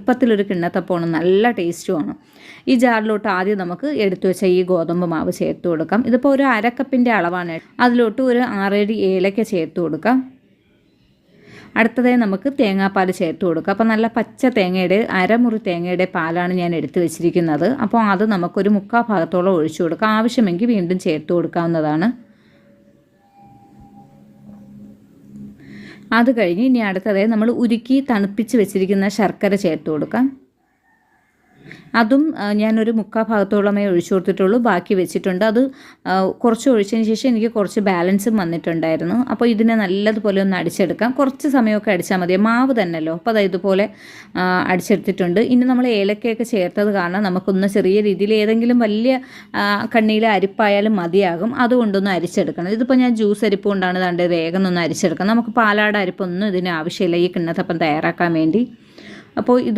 എളുപ്പത്തിലൊരു കിണ്ണത്തപ്പമാണ്, നല്ല ടേസ്റ്റുമാണ്. ഈ ജാറിലോട്ട് ആദ്യം നമുക്ക് എടുത്തു വെച്ച ഈ ഗോതമ്പ് മാവ് ചേർത്ത് കൊടുക്കാം. ഇതിപ്പോൾ ഒരു 1/2 കപ്പിൻ്റെ അളവാണ്. അതിലോട്ട് ഒരു 6-7 ഏലക്ക ചേർത്ത് കൊടുക്കാം. അടുത്തതായി നമുക്ക് തേങ്ങാപ്പാൽ ചേർത്ത് കൊടുക്കാം. അപ്പോൾ നല്ല പച്ച തേങ്ങയുടെ 1/2 മുറി തേങ്ങയുടെ പാലാണ് ഞാൻ എടുത്തു വെച്ചിരിക്കുന്നത്. അപ്പോൾ അത് നമുക്കൊരു 3/4 ഭാഗത്തോളം ഒഴിച്ചു കൊടുക്കാം. ആവശ്യമെങ്കിൽ വീണ്ടും ചേർത്ത് കൊടുക്കാവുന്നതാണ്. അത് കഴിഞ്ഞ് ഇനി അടുത്തതായി നമ്മൾ ഉരുക്കി തണുപ്പിച്ച് വെച്ചിരിക്കുന്ന ശർക്കര ചേർത്ത് കൊടുക്കാം. അതും ഞാനൊരു 3/4 ഭാഗത്തോളമേ ഒഴിച്ചു കൊടുത്തിട്ടുള്ളൂ, ബാക്കി വെച്ചിട്ടുണ്ട്. അത് കുറച്ച് ഒഴിച്ചതിന് ശേഷം എനിക്ക് കുറച്ച് ബാലൻസും വന്നിട്ടുണ്ടായിരുന്നു. അപ്പോൾ ഇതിനെ നല്ലതുപോലെ ഒന്ന് അടിച്ചെടുക്കാം. കുറച്ച് സമയമൊക്കെ അടിച്ചാൽ മതി, മാവ് തന്നെയല്ലോ. അപ്പോൾ അത് ഇതുപോലെ അടിച്ചെടുത്തിട്ടുണ്ട്. ഇനി നമ്മൾ ഏലക്കയൊക്കെ ചേർത്തത് കാരണം നമുക്കൊന്ന് ചെറിയ രീതിയിൽ ഏതെങ്കിലും വലിയ കണ്ണിയിലെ അരിപ്പായാലും മതിയാകും. അതുകൊണ്ടൊന്ന് അരിച്ചെടുക്കണം. ഇതിപ്പോൾ ഞാൻ ജ്യൂസ് അരിപ്പ് കൊണ്ടാണ് ദാണ്ട് വേഗം ഒന്ന് അരിച്ചെടുക്കാം. നമുക്ക് പാലാട അരിപ്പൊന്നും ഇതിന് ആവശ്യമില്ല ഈ കിണ്ണത്തപ്പം തയ്യാറാക്കാൻ വേണ്ടി. അപ്പോൾ ഇത്